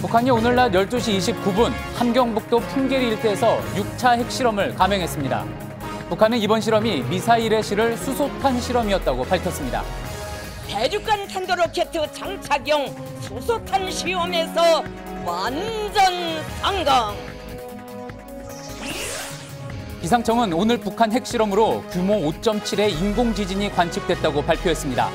북한이 오늘 낮 12시 29분 함경북도 풍계리 일대에서 6차 핵실험을 감행했습니다. 북한은 이번 실험이 미사일의 실을 수소탄 실험이었다고 밝혔습니다. 대륙간 탄도로켓 장착용 수소탄 시험에서 완전 성공! 기상청은 오늘 북한 핵실험으로 규모 5.7의 인공지진이 관측됐다고 발표했습니다.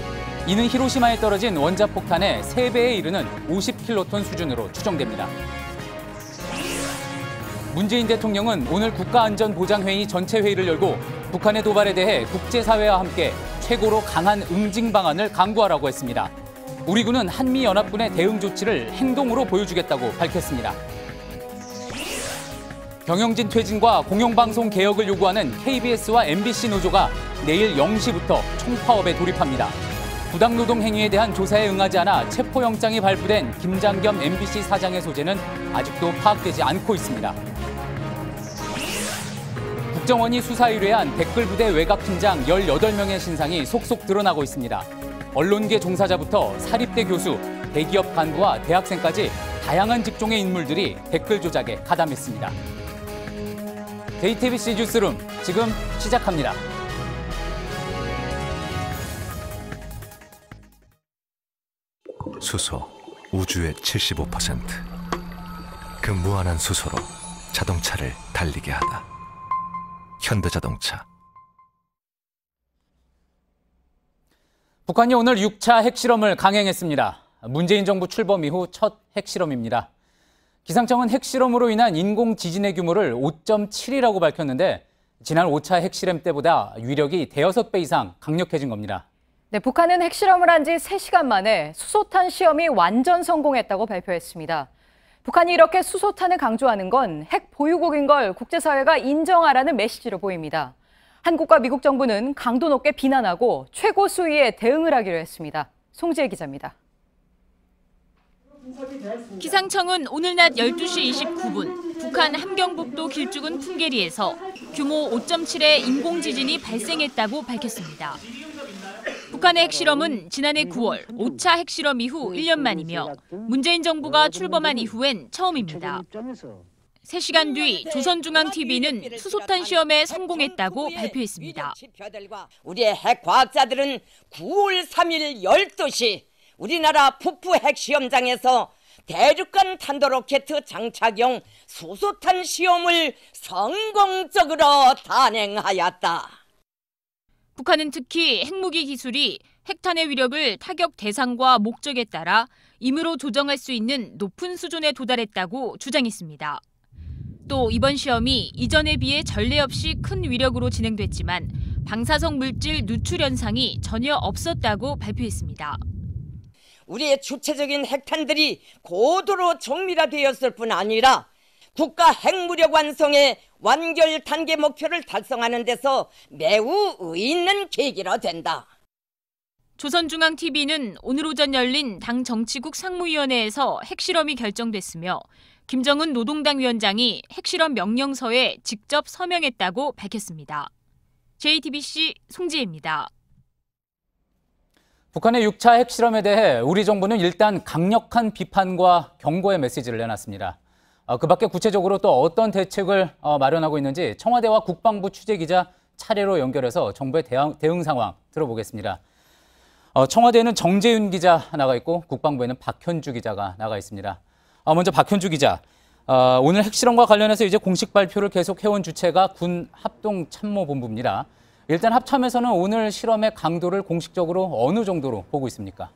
이는 히로시마에 떨어진 원자폭탄의 3배에 이르는 50킬로톤 수준으로 추정됩니다. 문재인 대통령은 오늘 국가안전보장회의 전체 회의를 열고 북한의 도발에 대해 국제사회와 함께 최고로 강한 응징 방안을 강구하라고 했습니다. 우리 군은 한미연합군의 대응 조치를 행동으로 보여주겠다고 밝혔습니다. 경영진 퇴진과 공영방송 개혁을 요구하는 KBS와 MBC 노조가 내일 0시부터 총파업에 돌입합니다. 부당노동 행위에 대한 조사에 응하지 않아 체포영장이 발부된 김장겸 MBC 사장의 소재는 아직도 파악되지 않고 있습니다. 국정원이 수사 의뢰한 댓글부대 외곽팀장 18명의 신상이 속속 드러나고 있습니다. 언론계 종사자부터 사립대 교수, 대기업 간부와 대학생까지 다양한 직종의 인물들이 댓글 조작에 가담했습니다. JTBC 뉴스룸 지금 시작합니다. 수소, 우주의 75%. 그 무한한 수소로 자동차를 달리게 하다. 현대자동차. 북한이 오늘 6차 핵실험을 강행했습니다. 문재인 정부 출범 이후 첫 핵실험입니다. 기상청은 핵실험으로 인한 인공지진의 규모를 5.7이라고 밝혔는데 지난 5차 핵실험 때보다 위력이 대여섯 배 이상 강력해진 겁니다. 네, 북한은 핵실험을 한 지 3시간 만에 수소탄 시험이 완전 성공했다고 발표했습니다. 북한이 이렇게 수소탄을 강조하는 건 핵 보유국인 걸 국제사회가 인정하라는 메시지로 보입니다. 한국과 미국 정부는 강도 높게 비난하고 최고 수위에 대응을 하기로 했습니다. 송지혜 기자입니다. 기상청은 오늘 낮 12시 29분 북한 함경북도 길쭉은 풍계리에서 규모 5.7의 인공지진이 발생했다고 밝혔습니다. 북한의 핵실험은 지난해 9월 5차 핵실험 이후 1년 만이며 문재인 정부가 출범한 이후엔 처음입니다. 3시간 뒤 조선중앙TV는 수소탄 시험에 성공했다고 발표했습니다. 우리의 핵과학자들은 9월 3일 12시 우리나라 북부 핵시험장에서 대륙간 탄도로켓 장착용 수소탄 시험을 성공적으로 단행하였다. 북한은 특히 핵무기 기술이 핵탄의 위력을 타격 대상과 목적에 따라 임의로 조정할 수 있는 높은 수준에 도달했다고 주장했습니다. 또 이번 시험이 이전에 비해 전례 없이 큰 위력으로 진행됐지만 방사성 물질 누출 현상이 전혀 없었다고 발표했습니다. 우리의 주체적인 핵탄들이 고도로 정밀화되었을 뿐 아니라 국가 핵무력 완성의 완결 단계 목표를 달성하는 데서 매우 의의 있는 계기로 된다. 조선중앙TV는 오늘 오전 열린 당 정치국 상무위원회에서 핵실험이 결정됐으며 김정은 노동당 위원장이 핵실험 명령서에 직접 서명했다고 밝혔습니다. JTBC 송지혜입니다. 북한의 6차 핵실험에 대해 우리 정부는 일단 강력한 비판과 경고의 메시지를 내놨습니다. 그 밖에 구체적으로 또 어떤 대책을 마련하고 있는지 청와대와 국방부 취재기자 차례로 연결해서 정부의 대응 상황 들어보겠습니다. 청와대에는 정재윤 기자 나가 있고 국방부에는 박현주 기자가 나가 있습니다. 먼저 박현주 기자, 오늘 핵실험과 관련해서 이제 공식 발표를 계속 해온 주체가 군 합동참모본부입니다. 일단 합참에서는 오늘 실험의 강도를 공식적으로 어느 정도로 보고 있습니까?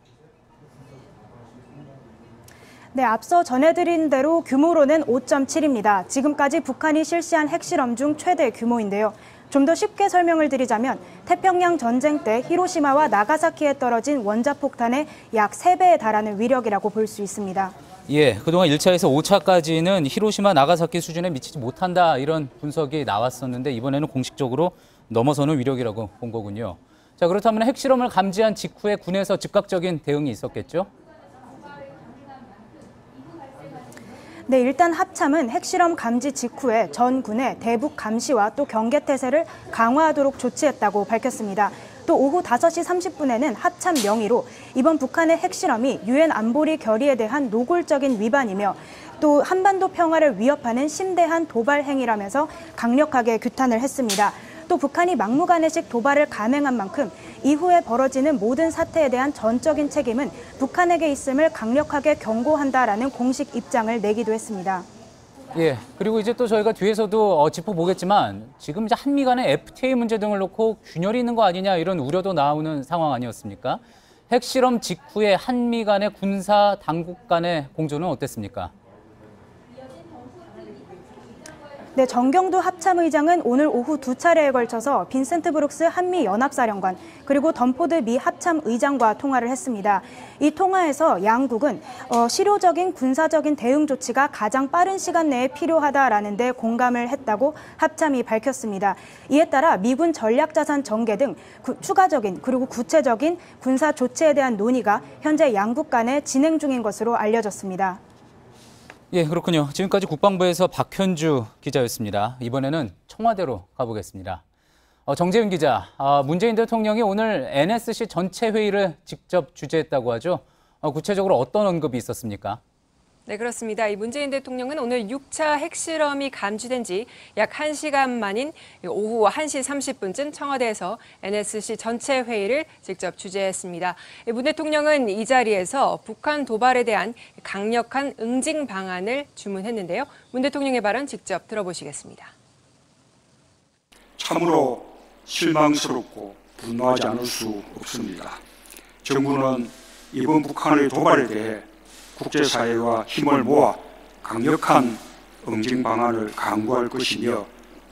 네, 앞서 전해드린 대로 규모로는 5.7입니다. 지금까지 북한이 실시한 핵실험 중 최대 규모인데요. 좀 더 쉽게 설명을 드리자면 태평양 전쟁 때 히로시마와 나가사키에 떨어진 원자폭탄의 약 3배에 달하는 위력이라고 볼 수 있습니다. 예, 그동안 1차에서 5차까지는 히로시마, 나가사키 수준에 미치지 못한다 이런 분석이 나왔었는데 이번에는 공식적으로 넘어서는 위력이라고 본 거군요. 자, 그렇다면 핵실험을 감지한 직후에 군에서 즉각적인 대응이 있었겠죠? 네, 일단 합참은 핵실험 감지 직후에 전 군의 대북 감시와 또 경계 태세를 강화하도록 조치했다고 밝혔습니다. 또 오후 5시 30분에는 합참 명의로 이번 북한의 핵실험이 유엔 안보리 결의에 대한 노골적인 위반이며 또 한반도 평화를 위협하는 심대한 도발 행위라면서 강력하게 규탄을 했습니다. 또 북한이 막무가내식 도발을 감행한 만큼 이후에 벌어지는 모든 사태에 대한 전적인 책임은 북한에게 있음을 강력하게 경고한다라는 공식 입장을 내기도 했습니다. 예, 그리고 이제 또 저희가 뒤에서도 짚어보겠지만 지금 이제 한미 간의 FTA 문제 등을 놓고 균열이 있는 거 아니냐 이런 우려도 나오는 상황 아니었습니까? 핵실험 직후에 한미 간의 군사 당국 간의 공조는 어땠습니까? 네, 정경두 합참의장은 오늘 오후 2차례에 걸쳐서 빈센트 브룩스 한미연합사령관 그리고 덤포드 미 합참의장과 통화를 했습니다. 이 통화에서 양국은 실효적인 군사적인 대응 조치가 가장 빠른 시간 내에 필요하다라는 데 공감을 했다고 합참이 밝혔습니다. 이에 따라 미군 전략자산 전개 등 추가적인 그리고 구체적인 군사 조치에 대한 논의가 현재 양국 간에 진행 중인 것으로 알려졌습니다. 예, 그렇군요. 지금까지 국방부에서 박현주 기자였습니다. 이번에는 청와대로 가보겠습니다. 정재윤 기자, 문재인 대통령이 오늘 NSC 전체 회의를 직접 주재했다고 하죠. 구체적으로 어떤 언급이 있었습니까? 네, 그렇습니다. 이 문재인 대통령은 오늘 6차 핵실험이 감지된 지 약 1시간 만인 오후 1시 30분쯤 청와대에서 NSC 전체 회의를 직접 주재했습니다. 문 대통령은 이 자리에서 북한 도발에 대한 강력한 응징 방안을 주문했는데요. 문 대통령의 발언 직접 들어보시겠습니다. 참으로 실망스럽고 분노하지 않을 수 없습니다. 정부는 이번 북한의 도발에 대해 국제사회와 힘을 모아 강력한 응징 방안을 강구할 것이며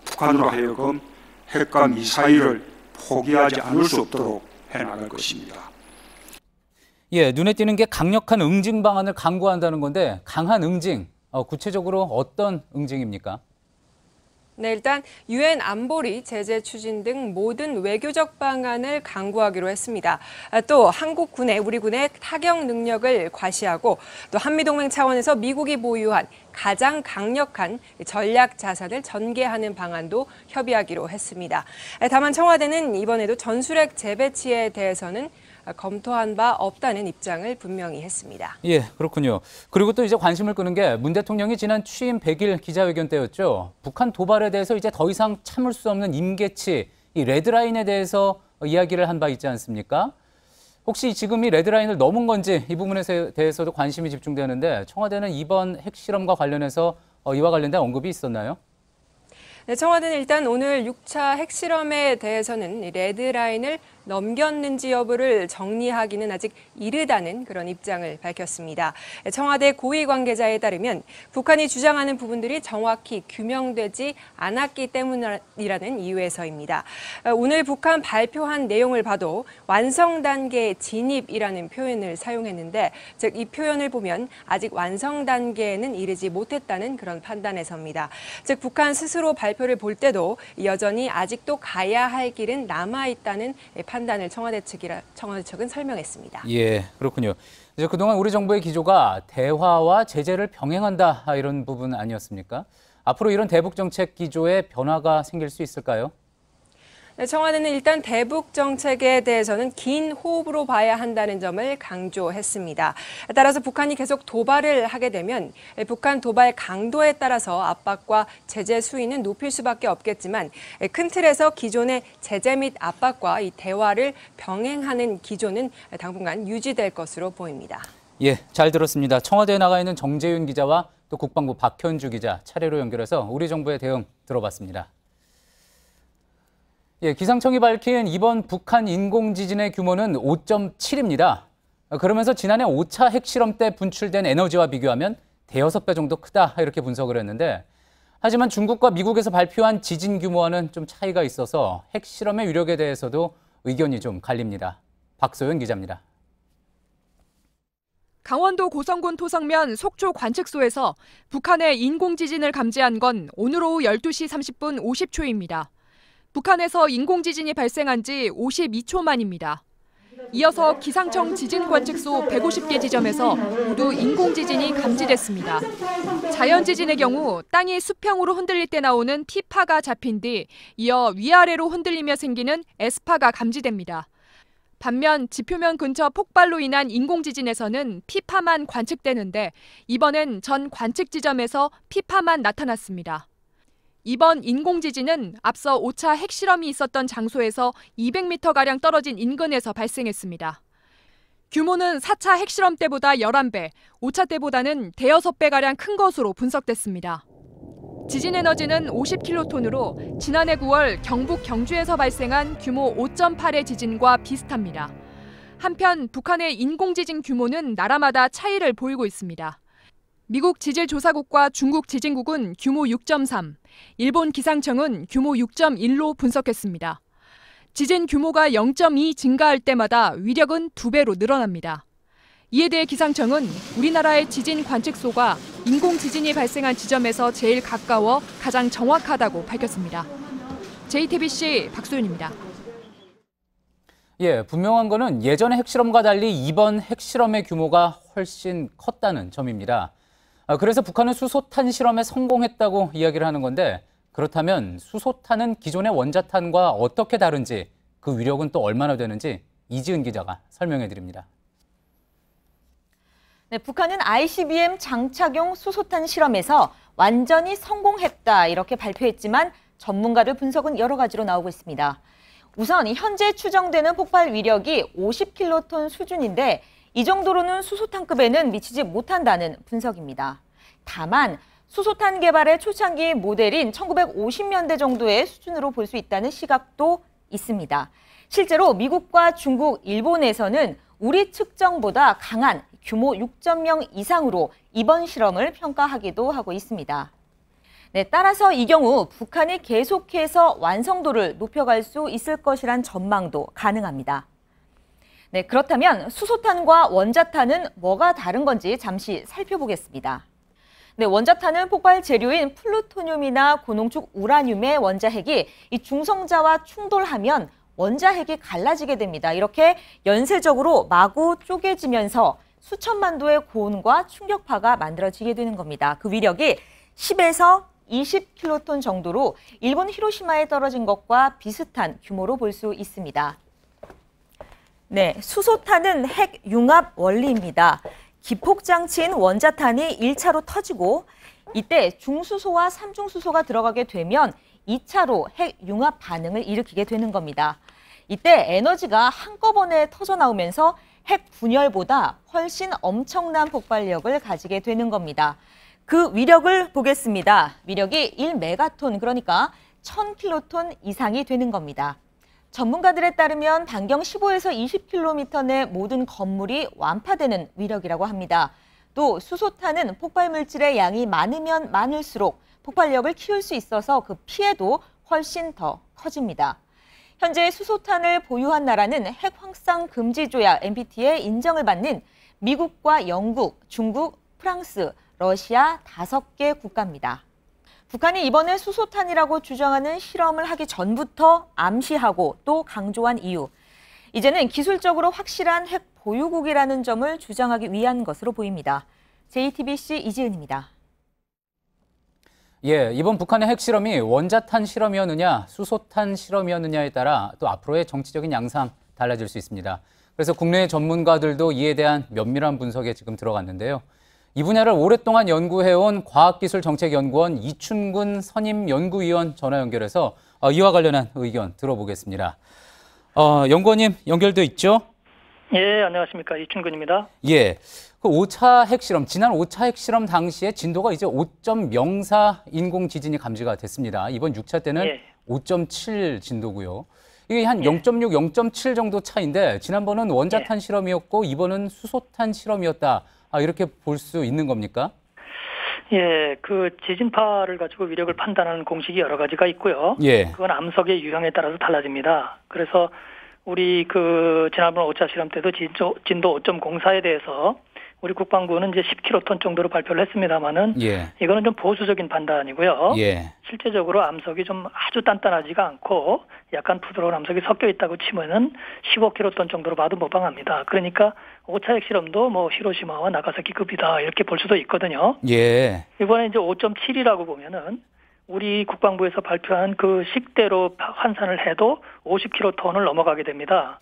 북한으로 하여금 핵과 미사일을 포기하지 않을 수 없도록 해나갈 것입니다. 예, 눈에 띄는 게 강력한 응징 방안을 강구한다는 건데 강한 응징, 구체적으로 어떤 응징입니까? 네, 일단 유엔 안보리 제재 추진 등 모든 외교적 방안을 강구하기로 했습니다. 또 한국 군의 우리 군의 타격 능력을 과시하고 또 한미동맹 차원에서 미국이 보유한 가장 강력한 전략 자산을 전개하는 방안도 협의하기로 했습니다. 다만 청와대는 이번에도 전술핵 재배치에 대해서는 검토한 바 없다는 입장을 분명히 했습니다. 예, 그렇군요. 그리고 또 이제 관심을 끄는 게 문 대통령이 지난 취임 100일 기자회견 때였죠. 북한 도발에 대해서 이제 더 이상 참을 수 없는 임계치, 이 레드라인에 대해서 이야기를 한 바 있지 않습니까? 혹시 지금 이 레드라인을 넘은 건지 이 부분에 대해서도 관심이 집중되는데 청와대는 이번 핵실험과 관련해서 이와 관련된 언급이 있었나요? 네, 청와대는 일단 오늘 6차 핵실험에 대해서는 레드라인을 넘겼는지 여부를 정리하기는 아직 이르다는 그런 입장을 밝혔습니다. 청와대 고위 관계자에 따르면 북한이 주장하는 부분들이 정확히 규명되지 않았기 때문이라는 이유에서입니다. 오늘 북한 발표한 내용을 봐도 완성 단계 진입이라는 표현을 사용했는데 즉 이 표현을 보면 아직 완성 단계에는 이르지 못했다는 그런 판단에서입니다. 즉 북한 스스로 발표를 볼 때도 여전히 아직도 가야 할 길은 남아있다는 판단을 청와대 측은 설명했습니다. 예, 그렇군요. 이제 그동안 우리 정부의 기조가 대화와 제재를 병행한다 이런 부분 아니었습니까? 앞으로 이런 대북 정책 기조에 변화가 생길 수 있을까요? 네, 청와대는 일단 대북 정책에 대해서는 긴 호흡으로 봐야 한다는 점을 강조했습니다. 따라서 북한이 계속 도발을 하게 되면 북한 도발 강도에 따라서 압박과 제재 수위는 높일 수밖에 없겠지만 큰 틀에서 기존의 제재 및 압박과 이 대화를 병행하는 기조는 당분간 유지될 것으로 보입니다. 예, 잘 들었습니다. 청와대에 나가 있는 정재윤 기자와 또 국방부 박현주 기자 차례로 연결해서 우리 정부의 대응 들어봤습니다. 예, 기상청이 밝힌 이번 북한 인공지진의 규모는 5.7입니다. 그러면서 지난해 5차 핵실험 때 분출된 에너지와 비교하면 대여섯 배 정도 크다 이렇게 분석을 했는데 하지만 중국과 미국에서 발표한 지진 규모와는 좀 차이가 있어서 핵실험의 위력에 대해서도 의견이 좀 갈립니다. 박소연 기자입니다. 강원도 고성군 토성면 속초 관측소에서 북한의 인공지진을 감지한 건 오늘 오후 12시 30분 50초입니다. 북한에서 인공지진이 발생한 지 52초 만입니다. 이어서 기상청 지진관측소 150개 지점에서 모두 인공지진이 감지됐습니다. 자연지진의 경우 땅이 수평으로 흔들릴 때 나오는 T파가 잡힌 뒤 이어 위아래로 흔들리며 생기는 S파가 감지됩니다. 반면 지표면 근처 폭발로 인한 인공지진에서는 P파만 관측되는데 이번엔 전 관측 지점에서 P파만 나타났습니다. 이번 인공지진은 앞서 5차 핵실험이 있었던 장소에서 200m가량 떨어진 인근에서 발생했습니다. 규모는 4차 핵실험 때보다 11배, 5차 때보다는 대여섯 배가량 큰 것으로 분석됐습니다. 지진 에너지는 50킬로톤으로 지난해 9월 경북 경주에서 발생한 규모 5.8의 지진과 비슷합니다. 한편 북한의 인공지진 규모는 나라마다 차이를 보이고 있습니다. 미국 지질조사국과 중국 지진국은 규모 6.3, 일본 기상청은 규모 6.1로 분석했습니다. 지진 규모가 0.2 증가할 때마다 위력은 2배로 늘어납니다. 이에 대해 기상청은 우리나라의 지진 관측소가 인공지진이 발생한 지점에서 제일 가까워 가장 정확하다고 밝혔습니다. JTBC 박소윤입니다. 예, 분명한 거는 예전의 핵실험과 달리 이번 핵실험의 규모가 훨씬 컸다는 점입니다. 그래서 북한은 수소탄 실험에 성공했다고 이야기를 하는 건데 그렇다면 수소탄은 기존의 원자탄과 어떻게 다른지 그 위력은 또 얼마나 되는지 이지은 기자가 설명해 드립니다. 네, 북한은 ICBM 장착용 수소탄 실험에서 완전히 성공했다 이렇게 발표했지만 전문가들 분석은 여러 가지로 나오고 있습니다. 우선 현재 추정되는 폭발 위력이 50킬로톤 수준인데 이 정도로는 수소탄급에는 미치지 못한다는 분석입니다. 다만 수소탄 개발의 초창기 모델인 1950년대 정도의 수준으로 볼 수 있다는 시각도 있습니다. 실제로 미국과 중국, 일본에서는 우리 측정보다 강한 규모 6.0 이상으로 이번 실험을 평가하기도 하고 있습니다. 네, 따라서 이 경우 북한이 계속해서 완성도를 높여갈 수 있을 것이란 전망도 가능합니다. 네, 그렇다면 수소탄과 원자탄은 뭐가 다른 건지 잠시 살펴보겠습니다. 네, 원자탄은 폭발 재료인 플루토늄이나 고농축 우라늄의 원자핵이 이 중성자와 충돌하면 원자핵이 갈라지게 됩니다. 이렇게 연쇄적으로 마구 쪼개지면서 수천만 도의 고온과 충격파가 만들어지게 되는 겁니다. 그 위력이 10에서 20킬로톤 정도로 일본 히로시마에 떨어진 것과 비슷한 규모로 볼 수 있습니다. 네, 수소탄은 핵 융합 원리입니다. 기폭장치인 원자탄이 1차로 터지고 이때 중수소와 삼중수소가 들어가게 되면 2차로 핵 융합 반응을 일으키게 되는 겁니다. 이때 에너지가 한꺼번에 터져 나오면서 핵 분열보다 훨씬 엄청난 폭발력을 가지게 되는 겁니다. 그 위력을 보겠습니다. 위력이 1메가톤, 그러니까 1000킬로톤 이상이 되는 겁니다. 전문가들에 따르면 반경 15에서 20km 내 모든 건물이 완파되는 위력이라고 합니다. 또 수소탄은 폭발 물질의 양이 많으면 많을수록 폭발력을 키울 수 있어서 그 피해도 훨씬 더 커집니다. 현재 수소탄을 보유한 나라는 핵 확산 금지 조약 NPT에 인정을 받는 미국과 영국, 중국, 프랑스, 러시아 5개 국가입니다. 북한이 이번에 수소탄이라고 주장하는 실험을 하기 전부터 암시하고 또 강조한 이유. 이제는 기술적으로 확실한 핵 보유국이라는 점을 주장하기 위한 것으로 보입니다. JTBC 이지은입니다. 예, 이번 북한의 핵실험이 원자탄 실험이었느냐, 수소탄 실험이었느냐에 따라 또 앞으로의 정치적인 양상 달라질 수 있습니다. 그래서 국내 전문가들도 이에 대한 면밀한 분석에 지금 들어갔는데요. 이 분야를 오랫동안 연구해온 과학기술정책연구원 이춘근 선임연구위원 전화 연결해서 이와 관련한 의견 들어보겠습니다. 연구원님 연결돼 있죠? 예, 안녕하십니까. 이춘근입니다. 예, 그 5차 핵실험, 지난 5차 핵실험 당시에 진도가 이제 5.04 인공지진이 감지가 됐습니다. 이번 6차 때는 5.7 진도고요. 이게 한 0.6, 0.7 정도 차이인데 지난번은 원자탄 실험이었고 이번은 수소탄 실험이었다. 이렇게 볼 수 있는 겁니까? 예, 그 지진파를 가지고 위력을 판단하는 공식이 여러 가지가 있고요. 예. 그건 암석의 유형에 따라서 달라집니다. 그래서 우리 그 지난번 5차 실험 때도 진도 5.04에 대해서 우리 국방부는 이제 10킬로톤 정도로 발표를 했습니다만은 예. 이거는 좀 보수적인 판단이고요. 예. 실제적으로 암석이 좀 아주 단단하지가 않고 약간 부드러운 암석이 섞여 있다고 치면은 15킬로톤 정도로 봐도 무방합니다. 그러니까 5차 핵실험도 뭐 히로시마와 나가사키급이다 이렇게 볼 수도 있거든요. 예. 이번에 이제 5.7이라고 보면은 우리 국방부에서 발표한 그 식대로 환산을 해도 50킬로톤을 넘어가게 됩니다.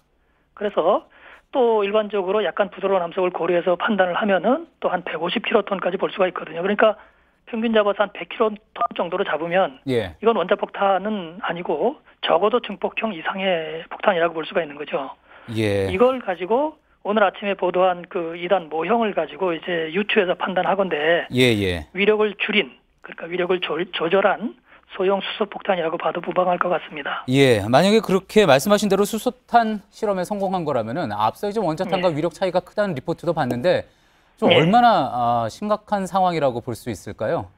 그래서 또 일반적으로 약간 부드러운 암석을 고려해서 판단을 하면은 또 한 150킬로톤까지 볼 수가 있거든요. 그러니까 평균 잡아서 한 100킬로톤 정도로 잡으면 예. 이건 원자폭탄은 아니고 적어도 증폭형 이상의 폭탄이라고 볼 수가 있는 거죠. 예. 이걸 가지고 오늘 아침에 보도한 그 2단 모형을 가지고 이제 유추해서 판단하건대 예. 위력을 줄인 그러니까 위력을 조절한 소형 수소폭탄이라고 봐도 무방할 것 같습니다. 예, 만약에 그렇게 말씀하신 대로 수소탄 실험에 성공한 거라면은 앞서 이제 원자탄과 위력 차이가 크다는 리포트도 봤는데 좀 얼마나 심각한 상황이라고 볼 수 있을까요?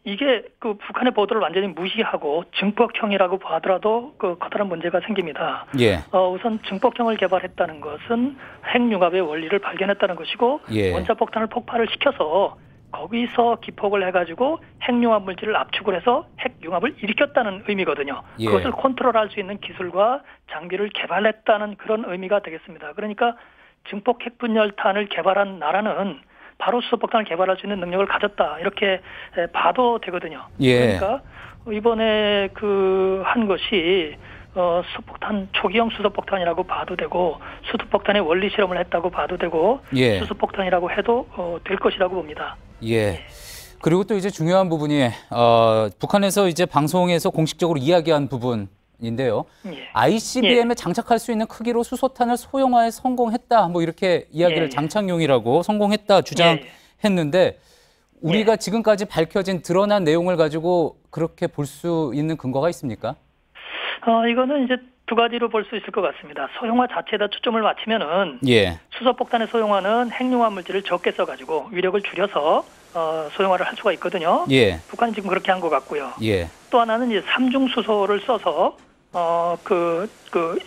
이게 그 북한의 보도를 완전히 무시하고 증폭형이라고 하더라도 그 커다란 문제가 생깁니다. 예. 우선 증폭형을 개발했다는 것은 핵융합의 원리를 발견했다는 것이고 예. 원자폭탄을 폭발을 시켜서 거기서 기폭을 해가지고 핵융합 물질을 압축을 해서 핵융합을 일으켰다는 의미거든요. 예. 그것을 컨트롤할 수 있는 기술과 장비를 개발했다는 그런 의미가 되겠습니다. 그러니까 증폭 핵분열탄을 개발한 나라는 바로 수소폭탄을 개발할 수 있는 능력을 가졌다 이렇게 봐도 되거든요. 예. 그러니까 이번에 그 한 것이 수소폭탄 초기형 수소폭탄이라고 봐도 되고 수소폭탄의 원리 실험을 했다고 봐도 되고 예. 수소폭탄이라고 해도 될 것이라고 봅니다. 예. 그리고 또 이제 중요한 부분이 북한에서 이제 방송에서 공식적으로 이야기한 부분인데요. 예. ICBM에 장착할 수 있는 크기로 수소탄을 소형화에 성공했다. 뭐 이렇게 이야기를 장착용이라고 성공했다 주장했는데 우리가 지금까지 밝혀진 드러난 내용을 가지고 그렇게 볼 수 있는 근거가 있습니까? 이거는 이제 두 가지로 볼 수 있을 것 같습니다. 소형화 자체에다 초점을 맞추면은 예. 수소폭탄의 소형화는 핵융합 물질을 적게 써가지고 위력을 줄여서 소형화를 할 수가 있거든요. 예. 북한이 지금 그렇게 한 것 같고요. 예. 또 하나는 이제 삼중 수소를 써서 그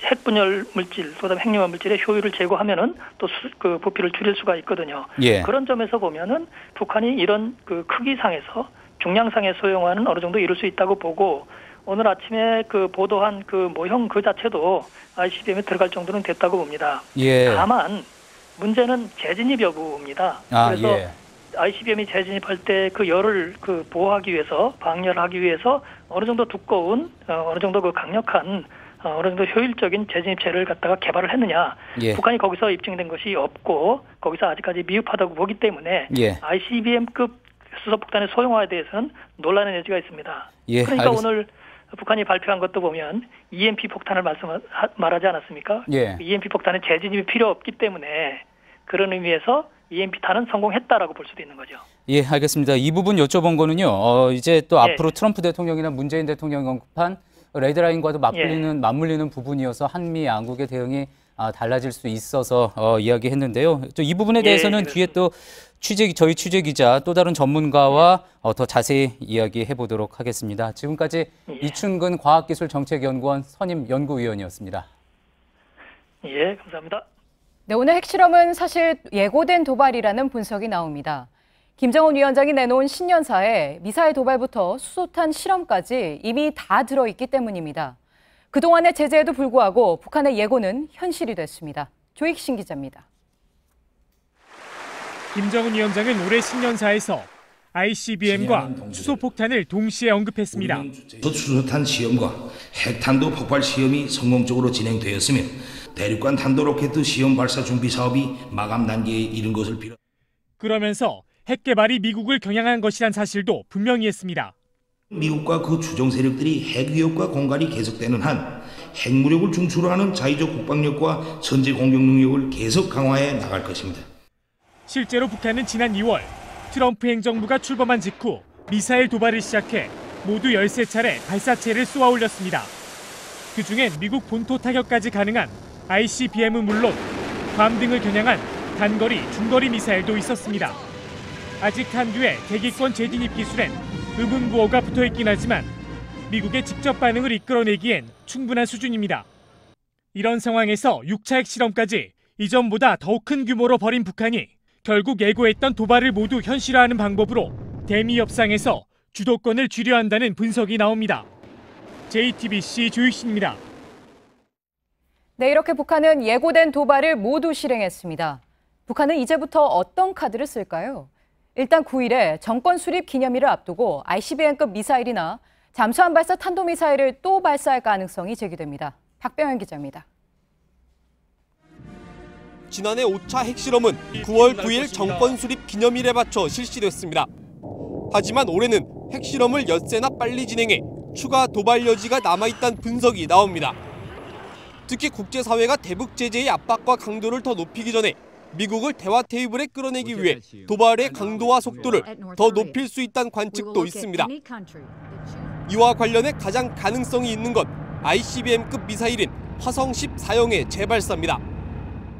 핵분열 물질, 그다음에 핵융합 물질의 효율을 제고하면은 또 그 부피를 줄일 수가 있거든요. 예. 그런 점에서 보면은 북한이 이런 그 크기상에서 중량상의 소형화는 어느 정도 이룰 수 있다고 보고. 오늘 아침에 그 보도한 그 모형 그 자체도 ICBM에 들어갈 정도는 됐다고 봅니다. 예. 다만 문제는 재진입 여부입니다. 그래서 예. ICBM이 재진입할 때 그 열을 그 보호하기 위해서 방열하기 위해서 어느 정도 두꺼운 어느 정도 그 강력한 어느 정도 효율적인 재진입체를 갖다가 개발을 했느냐. 예. 북한이 거기서 입증된 것이 없고 거기서 아직까지 미흡하다고 보기 때문에 예. ICBM급 수소폭탄의 소형화에 대해서는 논란의 여지가 있습니다. 예, 그러니까 알겠습니다. 오늘 북한이 발표한 것도 보면 EMP 폭탄을 말하지 않았습니까? 예. EMP 폭탄은 재진입이 필요 없기 때문에 그런 의미에서 EMP탄은 성공했다라고 볼 수도 있는 거죠. 예, 알겠습니다. 이 부분 여쭤본 거는요. 이제 또 예. 앞으로 트럼프 대통령이나 문재인 대통령이 언급한 레드라인과도 맞물리는 부분이어서 한미 양국의 대응이 달라질 수 있어서 이야기했는데요. 또 이 부분에 대해서는 뒤에 또 저희 취재 기자 또 다른 전문가와 더 자세히 이야기해 보도록 하겠습니다. 지금까지 이춘근 과학기술정책연구원 선임 연구위원이었습니다. 예, 감사합니다. 네, 오늘 핵실험은 사실 예고된 도발이라는 분석이 나옵니다. 김정은 위원장이 내놓은 신년사에 미사일 도발부터 수소탄 실험까지 이미 다 들어있기 때문입니다. 그동안의 제재에도 불구하고 북한의 예고는 현실이 됐습니다. 조익신 기자입니다. 김정은 위원장은 올해 신년사에서 ICBM과 수소폭탄을 동시에 언급했습니다. 수소탄 시험과 핵탄도 폭발 시험이 성공적으로 진행되었으며 대륙간 탄도로켓 시험 발사 준비 사업이 마감 단계에 이른 것을 비롯. 그러면서 핵 개발이 미국을 겨냥한 것이란 사실도 분명히 했습니다. 미국과 그 추종 세력들이 핵 위협과 공갈이 계속되는 한 핵무력을 중추로 하는 자위적 국방력과 선제 공격 능력을 계속 강화해 나갈 것입니다. 실제로 북한은 지난 2월 트럼프 행정부가 출범한 직후 미사일 도발을 시작해 모두 13차례 발사체를 쏘아 올렸습니다. 그중엔 미국 본토 타격까지 가능한 ICBM은 물론 괌 등을 겨냥한 단거리, 중거리 미사일도 있었습니다. 아직 탄두의 대기권 재진입 기술엔 의문부호가 붙어있긴 하지만 미국의 직접 반응을 이끌어내기엔 충분한 수준입니다. 이런 상황에서 6차 핵실험까지 이전보다 더욱 큰 규모로 벌인 북한이 결국 예고했던 도발을 모두 현실화하는 방법으로 대미 협상에서 주도권을 쥐려 한다는 분석이 나옵니다. JTBC 조익식입니다. 네, 이렇게 북한은 예고된 도발을 모두 실행했습니다. 북한은 이제부터 어떤 카드를 쓸까요? 일단 9일에 정권 수립 기념일을 앞두고 ICBM급 미사일이나 잠수함 발사 탄도미사일을 또 발사할 가능성이 제기됩니다. 박병현 기자입니다. 지난해 5차 핵실험은 9월 9일 정권 수립 기념일에 맞춰 실시됐습니다. 하지만 올해는 핵실험을 엿새나 빨리 진행해 추가 도발 여지가 남아있다는 분석이 나옵니다. 특히 국제사회가 대북 제재의 압박과 강도를 더 높이기 전에 미국을 대화 테이블에 끌어내기 위해 도발의 강도와 속도를 더 높일 수 있다는 관측도 있습니다. 이와 관련해 가장 가능성이 있는 건 ICBM급 미사일인 화성 14형의 재발사입니다.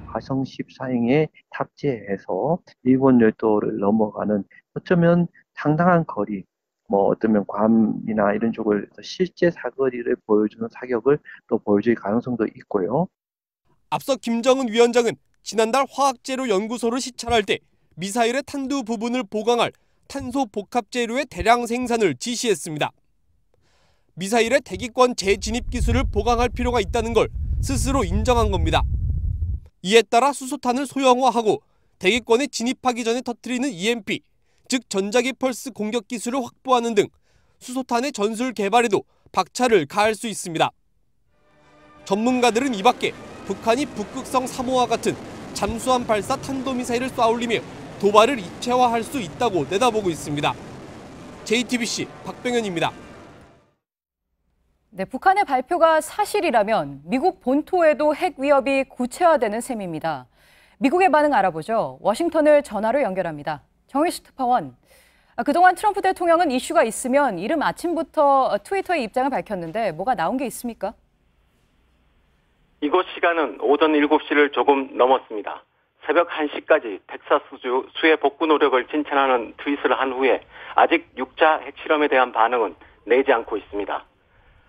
화성 14형에 탑재해서 일본 열도를 넘어가는 어쩌면 상당한 거리, 어쩌면 괌이나 이런 쪽을 실제 사거리를 보여주는 사격을 또 보여줄 가능성도 있고요. 앞서 김정은 위원장은 지난달 화학재료 연구소를 시찰할 때 미사일의 탄두 부분을 보강할 탄소 복합 재료의 대량 생산을 지시했습니다. 미사일의 대기권 재진입 기술을 보강할 필요가 있다는 걸 스스로 인정한 겁니다. 이에 따라 수소탄을 소형화하고 대기권에 진입하기 전에 터뜨리는 EMP, 즉 전자기 펄스 공격 기술을 확보하는 등 수소탄의 전술 개발에도 박차를 가할 수 있습니다. 전문가들은 이 밖에 북한이 북극성 3호와 같은 잠수함 발사 탄도미사일을 쏘아올리며 도발을 입체화할 수 있다고 내다보고 있습니다. JTBC 박병현입니다. 네, 북한의 발표가 사실이라면 미국 본토에도 핵 위협이 구체화되는 셈입니다. 미국의 반응 알아보죠. 워싱턴을 전화로 연결합니다. 정일식 특파원. 그동안 트럼프 대통령은 이슈가 있으면 이른 아침부터 트위터에 입장을 밝혔는데 뭐가 나온 게 있습니까? 이곳 시간은 오전 7시를 조금 넘었습니다. 새벽 1시까지 텍사스주 수해 복구 노력을 칭찬하는 트윗을 한 후에 아직 6차 핵실험에 대한 반응은 내지 않고 있습니다.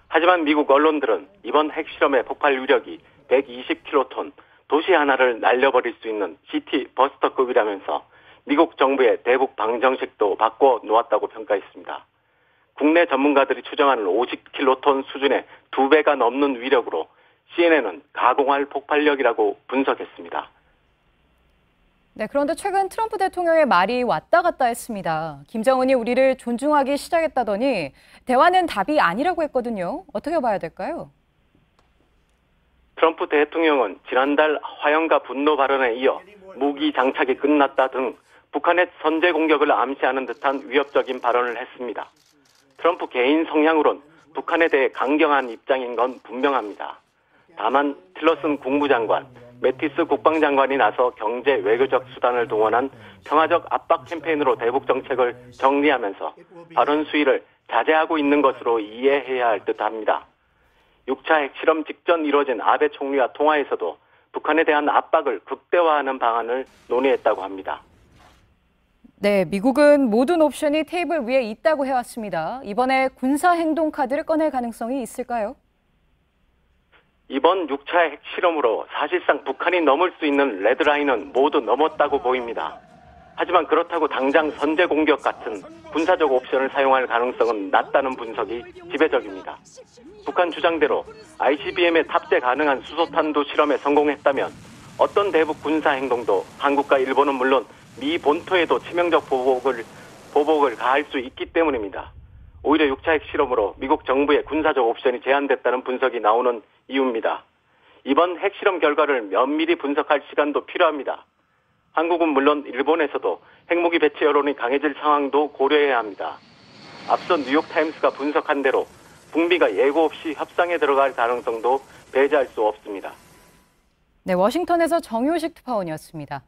하지만 미국 언론들은 이번 핵실험의 폭발 유력이 120킬로톤, 도시 하나를 날려버릴 수 있는 시티 버스터급이라면서 미국 정부의 대북 방정식도 바꿔 놓았다고 평가했습니다. 국내 전문가들이 추정하는 50킬로톤 수준의 2배가 넘는 위력으로 CNN은 가공할 폭발력이라고 분석했습니다. 네, 그런데 최근 트럼프 대통령의 말이 왔다 갔다 했습니다. 김정은이 우리를 존중하기 시작했다더니 대화는 답이 아니라고 했거든요. 어떻게 봐야 될까요? 트럼프 대통령은 지난달 화형과 분노 발언에 이어 무기 장착이 끝났다 등 북한의 선제 공격을 암시하는 듯한 위협적인 발언을 했습니다. 트럼프 개인 성향으론 북한에 대해 강경한 입장인 건 분명합니다. 다만 틸러슨 국무장관, 매티스 국방장관이 나서 경제 외교적 수단을 동원한 평화적 압박 캠페인으로 대북 정책을 정리하면서 발언 수위를 자제하고 있는 것으로 이해해야 할 듯합니다. 6차 핵실험 직전 이뤄진 아베 총리와 통화에서도 북한에 대한 압박을 극대화하는 방안을 논의했다고 합니다. 네, 미국은 모든 옵션이 테이블 위에 있다고 해왔습니다. 이번에 군사행동 카드를 꺼낼 가능성이 있을까요? 이번 6차 핵실험으로 사실상 북한이 넘을 수 있는 레드라인은 모두 넘었다고 보입니다. 하지만 그렇다고 당장 선제 공격 같은 군사적 옵션을 사용할 가능성은 낮다는 분석이 지배적입니다. 북한 주장대로 ICBM에 탑재 가능한 수소탄도 실험에 성공했다면 어떤 대북 군사 행동도 한국과 일본은 물론 미 본토에도 치명적 보복을 가할 수 있기 때문입니다. 오히려 6차 핵실험으로 미국 정부의 군사적 옵션이 제한됐다는 분석이 나오는 이유입니다. 이번 핵실험 결과를 면밀히 분석할 시간도 필요합니다. 한국은 물론 일본에서도 핵무기 배치 여론이 강해질 상황도 고려해야 합니다. 앞서 뉴욕타임스가 분석한 대로 북미가 예고 없이 협상에 들어갈 가능성도 배제할 수 없습니다. 네, 워싱턴에서 정효식 특파원이었습니다.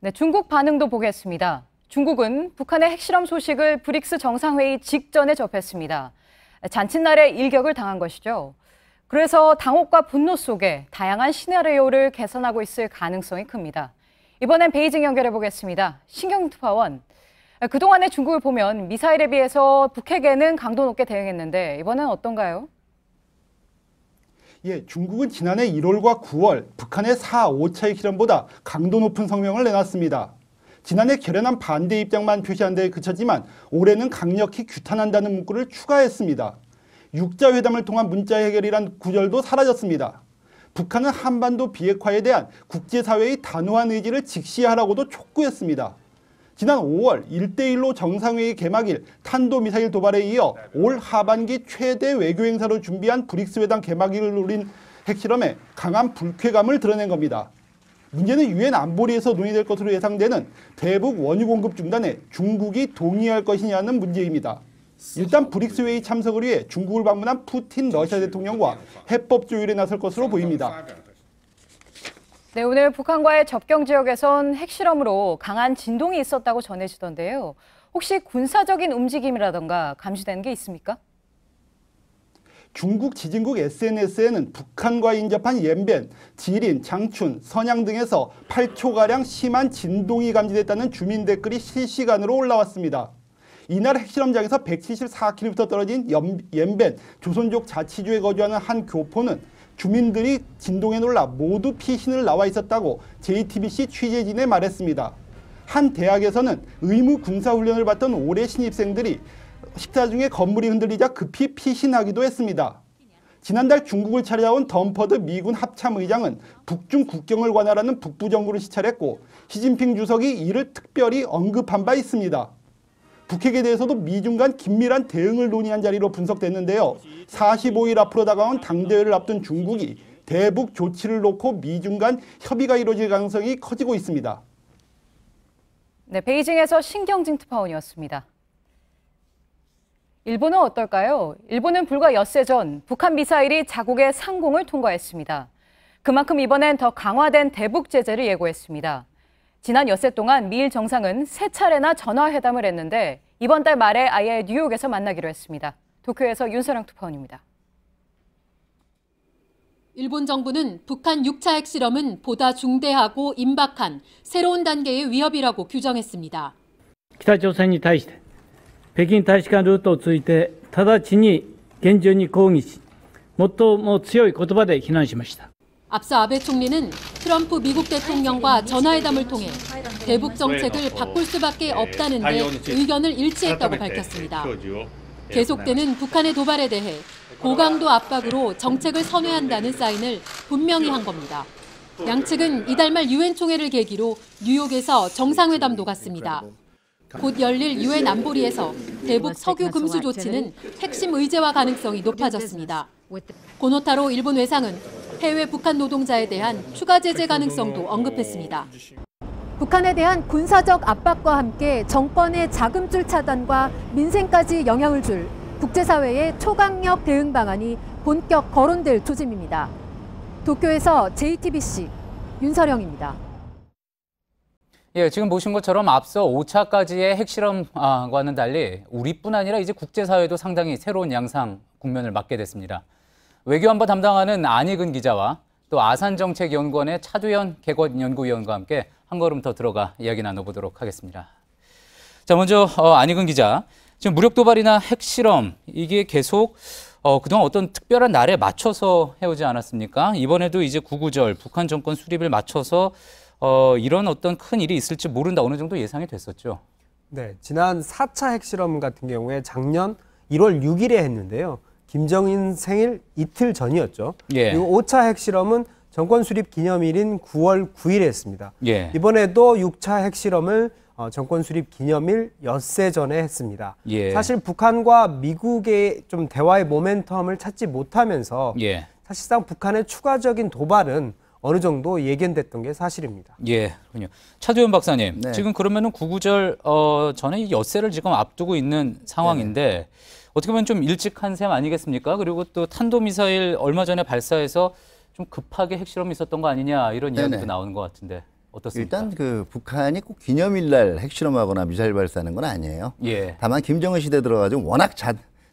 네, 중국 반응도 보겠습니다. 중국은 북한의 핵실험 소식을 브릭스 정상회의 직전에 접했습니다. 잔칫날에 일격을 당한 것이죠. 그래서 당혹과 분노 속에 다양한 시나리오를 개선하고 있을 가능성이 큽니다. 이번엔 베이징 연결해 보겠습니다. 신경 특파원. 그동안의 중국을 보면 미사일에 비해서 북핵에는 강도 높게 대응했는데 이번엔 어떤가요? 예, 중국은 지난해 1월과 9월 북한의 4, 5차 핵실험보다 강도 높은 성명을 내놨습니다. 지난해 결연한 반대 입장만 표시한 데 그쳤지만 올해는 강력히 규탄한다는 문구를 추가했습니다. 육자회담을 통한 문자 해결이란 구절도 사라졌습니다. 북한은 한반도 비핵화에 대한 국제사회의 단호한 의지를 직시하라고도 촉구했습니다. 지난 5월 1대1로 정상회의 개막일 탄도미사일 도발에 이어 올 하반기 최대 외교 행사로 준비한 브릭스 회담 개막일을 노린 핵실험에 강한 불쾌감을 드러낸 겁니다. 문제는 유엔 안보리에서 논의될 것으로 예상되는 대북 원유 공급 중단에 중국이 동의할 것이냐는 문제입니다. 일단 브릭스 회의 참석을 위해 중국을 방문한 푸틴 러시아 대통령과 해법 조율에 나설 것으로 보입니다. 네, 오늘 북한과의 접경 지역에선 핵실험으로 강한 진동이 있었다고 전해지던데요. 혹시 군사적인 움직임이라던가 감지되는 게 있습니까? 중국 지진국 SNS에는 북한과 인접한 옌벤, 지린, 장춘, 선양 등에서 8초가량 심한 진동이 감지됐다는 주민 댓글이 실시간으로 올라왔습니다. 이날 핵실험장에서 174km 떨어진 옌벤 조선족 자치주에 거주하는 한 교포는 주민들이 진동에 놀라 모두 피신을 나와 있었다고 JTBC 취재진에 말했습니다. 한 대학에서는 의무 군사훈련을 받던 올해 신입생들이 식사 중에 건물이 흔들리자 급히 피신하기도 했습니다. 지난달 중국을 찾아온 덤퍼드 미군 합참의장은 북중 국경을 관할하는 북부정부를 시찰했고 시진핑 주석이 이를 특별히 언급한 바 있습니다. 북핵에 대해서도 미중 간 긴밀한 대응을 논의한 자리로 분석됐는데요. 45일 앞으로 다가온 당대회를 앞둔 중국이 대북 조치를 놓고 미중 간 협의가 이루어질 가능성이 커지고 있습니다. 네, 베이징에서 신경진 특파원이었습니다. 일본은 어떨까요? 일본은 불과 엿새 전 북한 미사일이 자국의 상공을 통과했습니다. 그만큼 이번엔 더 강화된 대북 제재를 예고했습니다. 지난 엿새 동안 미일 정상은 3차례나 전화회담을 했는데 이번 달 말에 아예 뉴욕에서 만나기로 했습니다. 도쿄에서 윤서령 특파원입니다. 일본 정부는 북한 6차 핵실험은 보다 중대하고 임박한 새로운 단계의 위협이라고 규정했습니다. 北朝鮮に対して北京大使館ルートを通じて直ちに厳重に抗議し、最も強い言葉で非難しました。 앞서 아베 총리는 트럼프 미국 대통령과 전화회담을 통해 대북 정책을 바꿀 수밖에 없다는 데 의견을 일치했다고 밝혔습니다. 계속되는 북한의 도발에 대해 고강도 압박으로 정책을 선회한다는 사인을 분명히 한 겁니다. 양측은 이달 말 유엔 총회를 계기로 뉴욕에서 정상회담도 갖습니다. 곧 열릴 유엔 안보리에서 대북 석유 금수 조치는 핵심 의제화 가능성이 높아졌습니다. 고노타로 일본 외상은 해외 북한 노동자에 대한 추가 제재 가능성도 언급했습니다. 북한에 대한 군사적 압박과 함께 정권의 자금줄 차단과 민생까지 영향을 줄 국제사회의 초강력 대응 방안이 본격 거론될 조짐입니다. 도쿄에서 JTBC 윤서령입니다. 예, 지금 보신 것처럼 앞서 5차까지의 핵실험과는 달리 우리뿐 아니라 이제 국제사회도 상당히 새로운 양상 국면을 맞게 됐습니다. 외교안보 담당하는 안익은 기자와 또 아산정책연구원의 차두현 개건연구위원과 함께 한 걸음 더 들어가 이야기 나눠보도록 하겠습니다. 자, 먼저 안익은 기자, 지금 무력 도발이나 핵실험 이게 계속 그동안 어떤 특별한 날에 맞춰서 해오지 않았습니까? 이번에도 이제 구구절 북한 정권 수립을 맞춰서 이런 어떤 큰 일이 있을지 모른다 어느 정도 예상이 됐었죠. 네, 지난 4차 핵실험 같은 경우에 작년 1월 6일에 했는데요. 김정인 생일 이틀 전이었죠. 예. 그리고 5차 핵실험은 정권 수립 기념일인 9월 9일에 했습니다. 예. 이번에도 6차 핵실험을 정권 수립 기념일 엿새 전에 했습니다. 예. 사실 북한과 미국의 좀 대화의 모멘텀을 찾지 못하면서 예. 사실상 북한의 추가적인 도발은 어느 정도 예견됐던 게 사실입니다. 예, 그렇군요. 차두현 박사님, 네. 지금 그러면은 구구절 전에 이 엿새를 지금 앞두고 있는 상황인데 어떻게 보면 좀 일찍 한 셈 아니겠습니까? 그리고 또 탄도미사일 얼마 전에 발사해서 좀 급하게 핵실험이 있었던 거 아니냐 이런 이야기도 나오는 것 같은데 어떻습니까? 일단 그 북한이 꼭 기념일날 핵실험하거나 미사일 발사하는 건 아니에요. 예. 다만 김정은 시대 들어가지고 워낙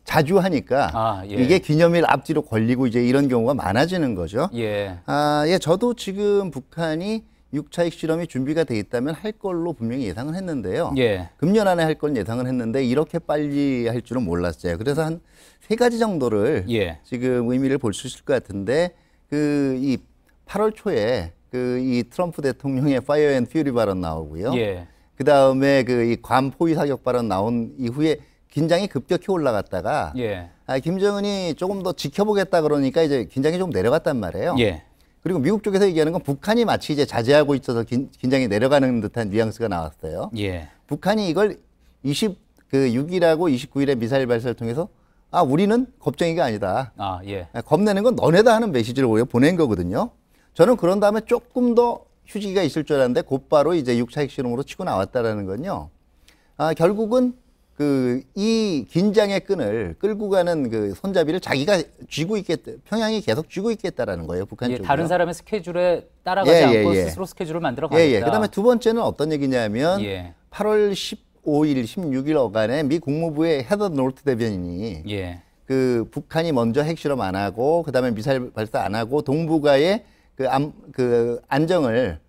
자주 하니까 예. 이게 기념일 앞뒤로 걸리고 이제 이런 경우가 많아지는 거죠. 예. 예, 저도 지금 북한이 6차 핵실험이 준비가 돼 있다면 할 걸로 분명히 예상을 했는데요. 예. 금년 안에 할 건 예상을 했는데 이렇게 빨리 할 줄은 몰랐어요. 그래서 한 3가지 정도를 예. 지금 의미를 볼 수 있을 것 같은데 이 8월 초에 이 트럼프 대통령의 파이어 앤 퓨리 발언 나오고요. 예. 그다음에 이 괌 포위 사격 발언 나온 이후에 긴장이 급격히 올라갔다가 예. 김정은이 조금 더 지켜보겠다 그러니까 이제 긴장이 좀 내려갔단 말이에요. 예. 그리고 미국 쪽에서 얘기하는 건 북한이 마치 이제 자제하고 있어서 긴장이 내려가는 듯한 뉘앙스가 나왔어요. 예. 북한이 이걸 26일하고 29일에 미사일 발사를 통해서 우리는 겁쟁이가 아니다. 예. 겁내는 건 너네다 하는 메시지를 오히려 보낸 거거든요. 저는 그런 다음에 조금 더 휴지기가 있을 줄 알았는데 곧바로 이제 6차 핵실험으로 치고 나왔다라는 건요. 결국은 이 긴장의 끈을 끌고 가는 손잡이를 자기가 평양이 계속 쥐고 있겠다라는 거예요. 북한 쪽이. 다른 사람의 스케줄에 따라가지 않고 스스로 스케줄을 만들어 가겠다. 그다음에 두 번째는 어떤 얘기냐면 8월 15일, 16일 어간에 미 국무부의 헤더 노르트 대변인이 북한이 먼저 핵실험 안 하고 그다음에 미사일 발사 안 하고 동북아의 안정을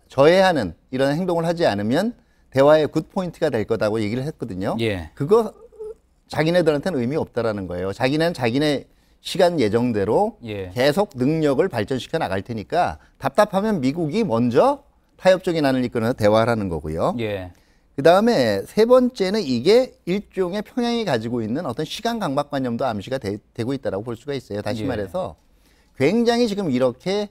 저해하는 이런 행동을 하지 않으면 대화의 굿포인트가 될 거다고 얘기를 했거든요. 그거 자기네들한테는 의미 없다라는 거예요. 자기네는 자기네 시간 예정대로 계속 능력을 발전시켜 나갈 테니까 답답하면 미국이 먼저 타협적인 안을 이끌어서 대화를 하는 거고요. 그다음에 세 번째는 이게 일종의 평양이 가지고 있는 어떤 시간 강박관념도 암시가 되고 있다고 볼 수가 있어요. 다시 말해서 굉장히 지금 이렇게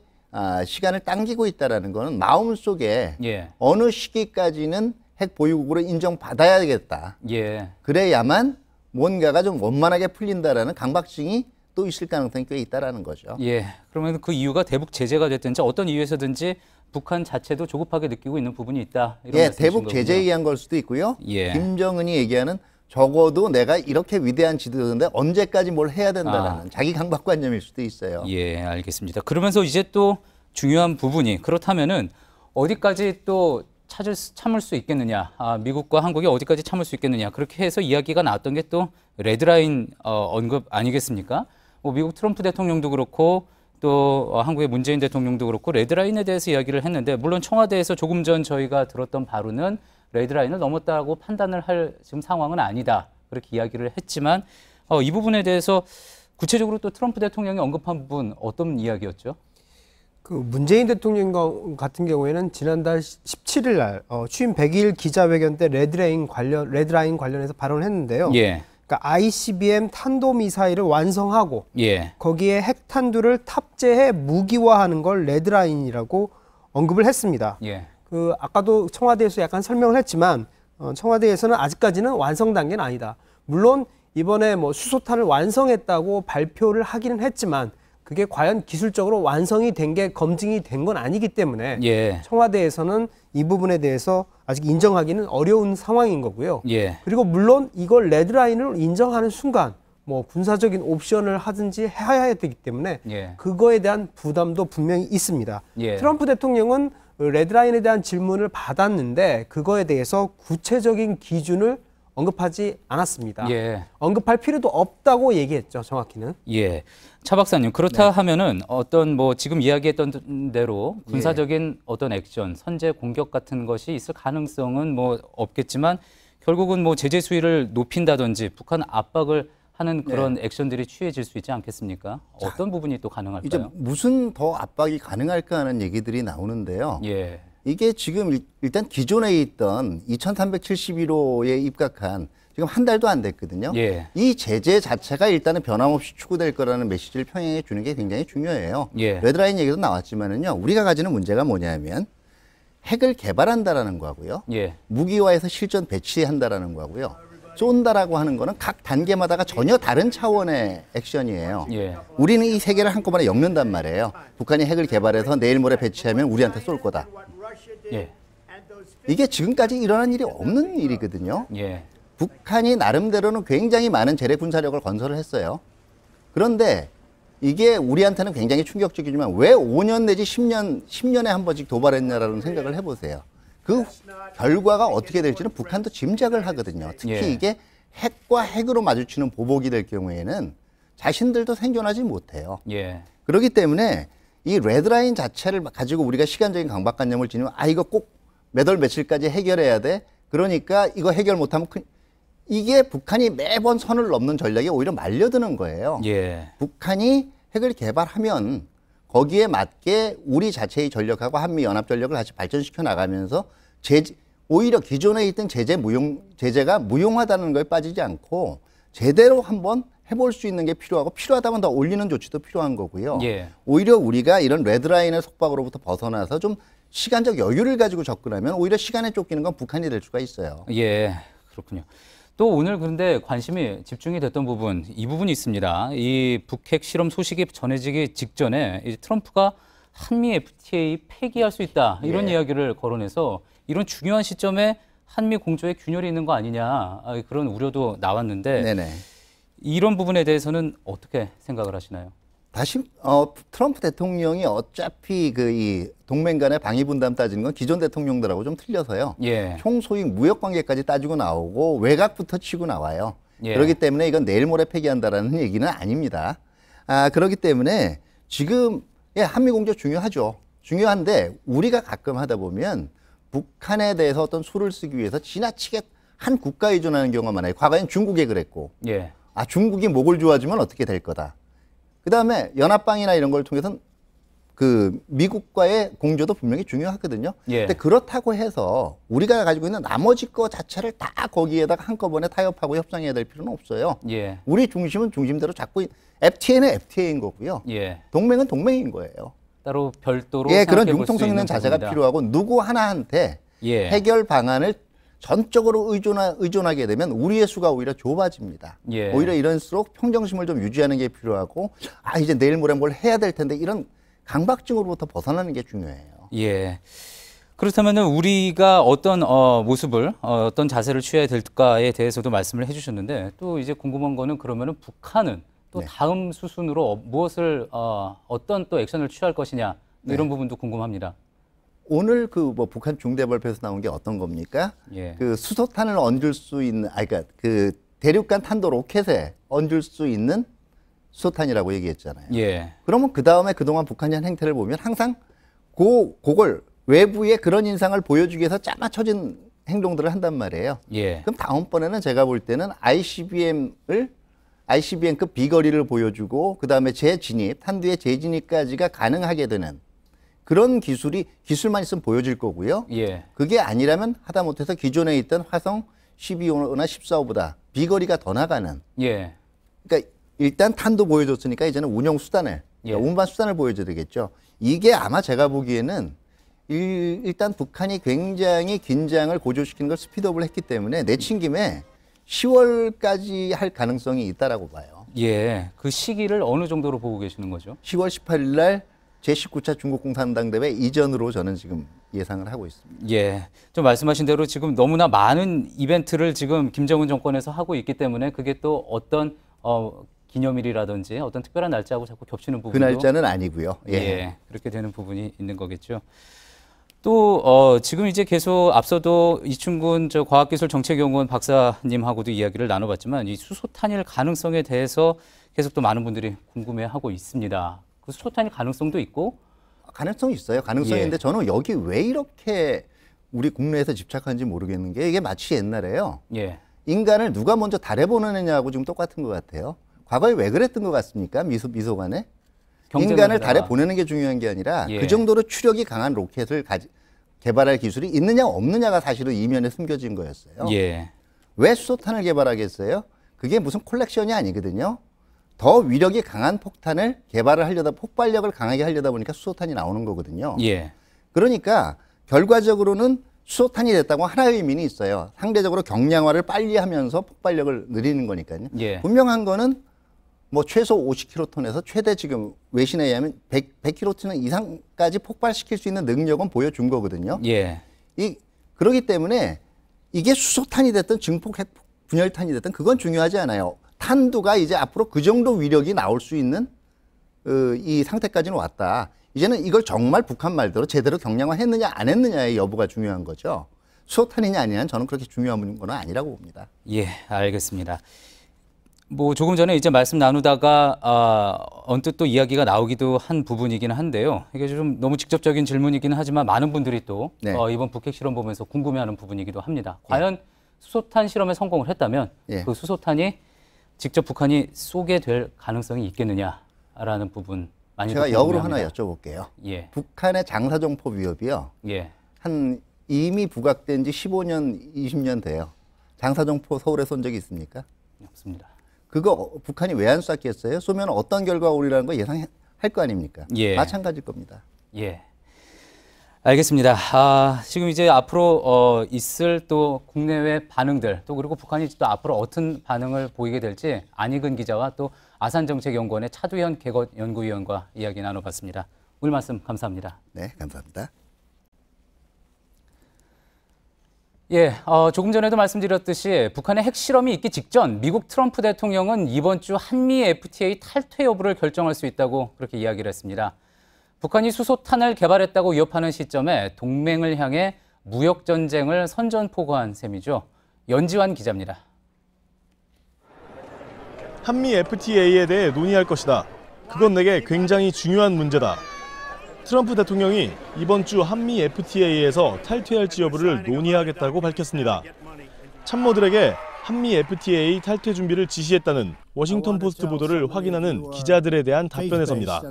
시간을 당기고 있다라는 거는 마음속에 어느 시기까지는 핵 보유국으로 인정받아야겠다. 그래야만 뭔가가 좀 원만하게 풀린다라는 강박증이 또 있을 가능성이 꽤 있다라는 거죠. 그러면 그 이유가 대북 제재가 됐든지 어떤 이유에서든지 북한 자체도 조급하게 느끼고 있는 부분이 있다. 이런 대북 제재에 의한 걸 수도 있고요. 김정은이 얘기하는 적어도 내가 이렇게 위대한 지도자인데 언제까지 뭘 해야 된다라는 자기 강박관념일 수도 있어요. 알겠습니다. 그러면서 이제 또 중요한 부분이 그렇다면은 어디까지 또 참을 수 있겠느냐, 미국과 한국이 어디까지 참을 수 있겠느냐, 그렇게 해서 이야기가 나왔던 게 또 레드라인 언급 아니겠습니까? 미국 트럼프 대통령도 그렇고 또 한국의 문재인 대통령도 그렇고 레드라인에 대해서 이야기를 했는데, 물론 청와대에서 조금 전 저희가 들었던 바로는 레드라인을 넘었다고 판단을 할 지금 상황은 아니다, 그렇게 이야기를 했지만 이 부분에 대해서 구체적으로 또 트럼프 대통령이 언급한 부분 어떤 이야기였죠? 문재인 대통령 같은 경우에는 지난달 17일 날 취임 100일 기자회견 때 레드라인 관련해서 발언을 했는데요. 그러니까 ICBM 탄도미사일을 완성하고 거기에 핵탄두를 탑재해 무기화하는 걸 레드라인이라고 언급을 했습니다. 아까도 청와대에서 약간 설명을 했지만 청와대에서는 아직까지는 완성 단계는 아니다. 물론 이번에 수소탄을 완성했다고 발표를 하기는 했지만 그게 과연 기술적으로 완성이 된 게 검증이 된 건 아니기 때문에 청와대에서는 이 부분에 대해서 아직 인정하기는 어려운 상황인 거고요. 그리고 물론 이걸 레드라인을 인정하는 순간 군사적인 옵션을 하든지 해야 되기 때문에 그거에 대한 부담도 분명히 있습니다. 트럼프 대통령은 레드라인에 대한 질문을 받았는데 그거에 대해서 구체적인 기준을 언급하지 않았습니다. 언급할 필요도 없다고 얘기했죠, 정확히는. 차 박사님, 그렇다 하면은 어떤 지금 이야기했던 대로 군사적인 어떤 액션, 선제 공격 같은 것이 있을 가능성은 없겠지만 결국은 제재 수위를 높인다든지 북한 압박을 하는 그런 액션들이 취해질 수 있지 않겠습니까? 어떤 부분이 또 가능할까요? 이제 무슨 더 압박이 가능할까 하는 얘기들이 나오는데요. 이게 지금 일단 기존에 있던 2371호에 입각한 지금 한 달도 안 됐거든요. 이 제재 자체가 일단은 변함없이 추구될 거라는 메시지를 평양에 주는 게 굉장히 중요해요. 레드라인 얘기도 나왔지만은요, 우리가 가지는 문제가 뭐냐면 핵을 개발한다라는 거고요. 무기화해서 실전 배치한다라는 거고요. 쏜다라고 하는 거는 각 단계마다가 전혀 다른 차원의 액션이에요. 우리는 이 세 개를 한꺼번에 엮는단 말이에요. 북한이 핵을 개발해서 내일 모레 배치하면 우리한테 쏠 거다. 이게 지금까지 일어난 일이 없는 일이거든요. 북한이 나름대로는 굉장히 많은 재래 군사력을 건설을 했어요. 그런데 이게 우리한테는 굉장히 충격적이지만 왜 5년 내지 10년에 한 번씩 도발했냐라는 생각을 해보세요. 그 결과가 어떻게 될지는 북한도 짐작을 하거든요. 특히 이게 핵과 핵으로 마주치는 보복이 될 경우에는 자신들도 생존하지 못해요. 그렇기 때문에 이 레드라인 자체를 가지고 우리가 시간적인 강박관념을 지니면 이거 꼭 몇 월 며칠까지 해결해야 돼. 그러니까 이거 해결 못하면 이게 북한이 매번 선을 넘는 전략에 오히려 말려드는 거예요. 예. 북한이 핵을 개발하면 거기에 맞게 우리 자체의 전력하고 한미연합전력을 같이 발전시켜 나가면서 오히려 기존에 있던 제재가 무용하다는 거에 빠지지 않고 제대로 한번 해볼 수 있는 게 필요하고 필요하다면 더 올리는 조치도 필요한 거고요. 예. 오히려 우리가 이런 레드라인의 속박으로부터 벗어나서 좀 시간적 여유를 가지고 접근하면 오히려 시간에 쫓기는 건 북한이 될 수가 있어요. 예, 그렇군요. 또 오늘 그런데 관심이 집중이 됐던 부분, 이 부분이 있습니다. 이 북핵 실험 소식이 전해지기 직전에 이 트럼프가 한미 FTA 폐기할 수 있다 이런 이야기를 거론해서 이런 중요한 시점에 한미 공조에 균열이 있는 거 아니냐 그런 우려도 나왔는데 네네. 이런 부분에 대해서는 어떻게 생각을 하시나요? 다시 트럼프 대통령이 어차피 이 동맹 간의 방위 분담 따지는 건 기존 대통령들하고 좀 틀려서요. 예. 총소위 무역 관계까지 따지고 나오고 외곽부터 치고 나와요. 예. 그렇기 때문에 이건 내일 모레 폐기한다라는 얘기는 아닙니다. 그렇기 때문에 지금 한미 공조 중요하죠. 중요한데 우리가 가끔 하다 보면 북한에 대해서 어떤 수를 쓰기 위해서 지나치게 한 국가에 의존하는 경우가 많아요. 과거엔 중국에 그랬고, 예. 중국이 목을 좋아주면 어떻게 될 거다. 그 다음에 연합방위나 이런 걸 통해서는 그 미국과의 공조도 분명히 중요하거든요. 예. 근데 그렇다고 해서 우리가 가지고 있는 나머지 거 자체를 다 거기에다가 한꺼번에 타협하고 협상해야 될 필요는 없어요. 예. 우리 중심은 중심대로 잡고 FTA는 FTA인 거고요. 예. 동맹은 동맹인 거예요. 따로 별도로 그런 융통성 있는 자세가 필요하고 누구 하나한테 해결 방안을 전적으로 의존하게 되면 우리의 수가 오히려 좁아집니다. 예. 오히려 이럴수록 평정심을 좀 유지하는 게 필요하고 이제 내일 모레 뭘 해야 될 텐데 이런 강박증으로부터 벗어나는 게 중요해요. 예. 그렇다면 우리가 어떤 모습을 어떤 자세를 취해야 될까에 대해서도 말씀을 해주셨는데 또 이제 궁금한 거는 그러면은 북한은 또 다음 수순으로 무엇을 어떤 또 액션을 취할 것이냐 이런 부분도 궁금합니다. 오늘 북한 중대발표에서 나온 게 어떤 겁니까? 예. 그 수소탄을 얹을 수 있는, 그러니까 그 대륙간 탄도 로켓에 얹을 수 있는 수소탄이라고 얘기했잖아요. 예. 그러면 그 다음에 그동안 북한이 한 행태를 보면 항상 그걸 외부에 그런 인상을 보여주기 위해서 짜맞춰진 행동들을 한단 말이에요. 예. 그럼 다음번에는 제가 볼 때는 ICBM급 비거리를 보여주고 그 다음에 재진입, 탄두의 재진입까지가 가능하게 되는 그런 기술만 있으면 보여질 거고요. 예. 그게 아니라면 하다못해서 기존에 있던 화성 12호나 14호보다 비거리가 더 나가는. 예. 그러니까 일단 탄도 보여줬으니까 이제는 운영 수단을, 운반 수단을 보여줘야 되겠죠. 이게 아마 제가 보기에는 일단 북한이 굉장히 긴장을 고조시키는 걸 스피드업을 했기 때문에 내친 김에 10월까지 할 가능성이 있다라고 봐요. 예. 그 시기를 어느 정도로 보고 계시는 거죠? 10월 18일 날 제19차 중국 공산당대회 이전으로 저는 지금 예상을 하고 있습니다. 예. 좀 말씀하신 대로 지금 너무나 많은 이벤트를 지금 김정은 정권에서 하고 있기 때문에 그게 또 어떤 기념일이라든지 어떤 특별한 날짜하고 자꾸 겹치는 부분도 그 날짜는 아니고요. 예. 그렇게 되는 부분이 있는 거겠죠. 또 지금 이제 계속 앞서도 이충근 과학기술정책연구원 박사님하고도 이야기를 나눠봤지만 이 수소탄일 가능성에 대해서 계속 또 많은 분들이 궁금해하고 있습니다. 그 수소탄일 가능성도 있고 가능성이 있어요. 가능성인데 저는 여기 왜 이렇게 우리 국내에서 집착하는지 모르겠는 게 이게 마치 옛날에요. 예. 인간을 누가 먼저 달에 보내느냐하고 지금 똑같은 것 같아요. 과거에 왜 그랬던 것 같습니까? 미소간에? 인간을 달에 보내는 게 중요한 게 아니라 그 정도로 추력이 강한 로켓을 개발할 기술이 있느냐 없느냐가 사실은 이면에 숨겨진 거였어요. 예. 왜 수소탄을 개발하겠어요? 그게 무슨 콜렉션이 아니거든요. 더 위력이 강한 폭탄을 폭발력을 강하게 하려다 보니까 수소탄이 나오는 거거든요. 예. 그러니까 결과적으로는 수소탄이 됐다고 하나의 의미는 있어요. 상대적으로 경량화를 빨리 하면서 폭발력을 늘리는 거니까요. 예. 분명한 거는 최소 50킬로톤에서 최대 지금 외신에 의하면 100킬로톤 이상까지 폭발시킬 수 있는 능력은 보여준 거거든요. 예. 그렇기 때문에 이게 수소탄이 됐든 증폭 핵 분열탄이 됐든 그건 중요하지 않아요. 탄두가 이제 앞으로 그 정도 위력이 나올 수 있는 이 상태까지는 왔다. 이제는 이걸 정말 북한 말대로 제대로 경량화했느냐 안 했느냐의 여부가 중요한 거죠. 수소탄이냐 아니냐는 저는 그렇게 중요한 건 아니라고 봅니다. 예, 알겠습니다. 뭐 조금 전에 이제 말씀 나누다가 언뜻 또 이야기가 나오기도 한 부분이긴 한데요. 이게 좀 너무 직접적인 질문이기는 하지만 많은 분들이 또 네. 이번 북핵 실험 보면서 궁금해하는 부분이기도 합니다. 과연 수소탄 실험에 성공을 했다면 그 수소탄이 직접 북한이 쏘게 될 가능성이 있겠느냐라는 부분 많이 제가 역으로 하나 여쭤볼게요. 예. 북한의 장사정포 위협이요. 예. 한 이미 부각된 지 15년, 20년 돼요. 장사정포 서울에 쏜 적이 있습니까? 없습니다. 그거 북한이 왜 안 쐈겠어요? 쏘면 어떤 결과가 오리라는 거 예상할 거 아닙니까? 예. 마찬가지일 겁니다. 예. 알겠습니다. 지금 이제 앞으로 있을 또 국내외 반응들 또 그리고 북한이 또 앞으로 어떤 반응을 보이게 될지 안익은 기자와 또 아산정책연구원의 차두현 개것연구위원과 이야기 나눠봤습니다. 오늘 말씀 감사합니다. 네, 감사합니다. 예, 조금 전에도 말씀드렸듯이 북한의 핵실험이 있기 직전 미국 트럼프 대통령은 이번 주 한미 FTA 탈퇴 여부를 결정할 수 있다고 그렇게 이야기를 했습니다. 북한이 수소탄을 개발했다고 위협하는 시점에 동맹을 향해 무역전쟁을 선전포고한 셈이죠. 연지환 기자입니다. 한미 FTA에 대해 논의할 것이다. 그건 내게 굉장히 중요한 문제다. 트럼프 대통령이 이번 주 한미 FTA에서 탈퇴할지 여부를 논의하겠다고 밝혔습니다. 참모들에게 한미 FTA 탈퇴 준비를 지시했다는 워싱턴 포스트 보도를 확인하는 기자들에 대한 답변에서입니다.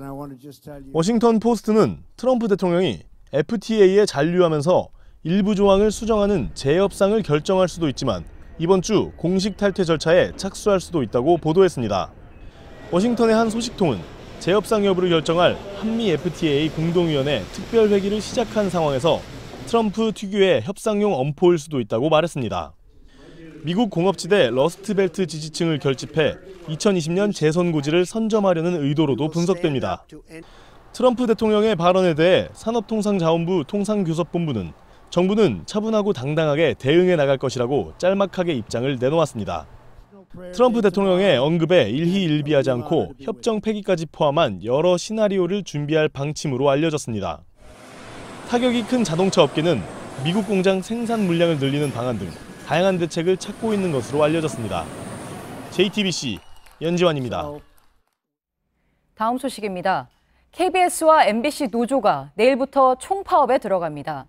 워싱턴 포스트는 트럼프 대통령이 FTA에 잔류하면서 일부 조항을 수정하는 재협상을 결정할 수도 있지만 이번 주 공식 탈퇴 절차에 착수할 수도 있다고 보도했습니다. 워싱턴의 한 소식통은 재협상 여부를 결정할 한미 FTA 공동위원회 특별회기를 시작한 상황에서 트럼프 특유의 협상용 엄포일 수도 있다고 말했습니다. 미국 공업지대 러스트벨트 지지층을 결집해 2020년 재선 고지를 선점하려는 의도로도 분석됩니다. 트럼프 대통령의 발언에 대해 산업통상자원부 통상교섭본부는 정부는 차분하고 당당하게 대응해 나갈 것이라고 짤막하게 입장을 내놓았습니다. 트럼프 대통령의 언급에 일희일비하지 않고 협정 폐기까지 포함한 여러 시나리오를 준비할 방침으로 알려졌습니다. 타격이 큰 자동차 업계는 미국 공장 생산 물량을 늘리는 방안 등 다양한 대책을 찾고 있는 것으로 알려졌습니다. JTBC 연지환입니다. 다음 소식입니다. KBS와 MBC 노조가 내일부터 총파업에 들어갑니다.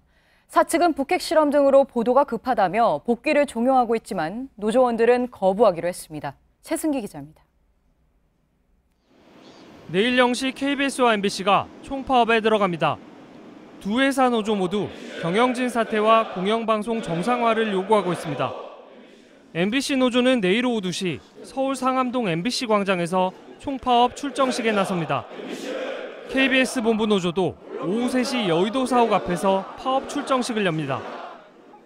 사측은 북핵 실험 등으로 보도가 급하다며 복귀를 종용하고 있지만 노조원들은 거부하기로 했습니다. 최승기 기자입니다. 내일 0시 KBS와 MBC가 총파업에 들어갑니다. 두 회사 노조 모두 경영진 사퇴와 공영방송 정상화를 요구하고 있습니다. MBC 노조는 내일 오후 2시 서울 상암동 MBC 광장에서 총파업 출정식에 나섭니다. KBS 본부 노조도 오후 3시 여의도 사옥 앞에서 파업 출정식을 엽니다.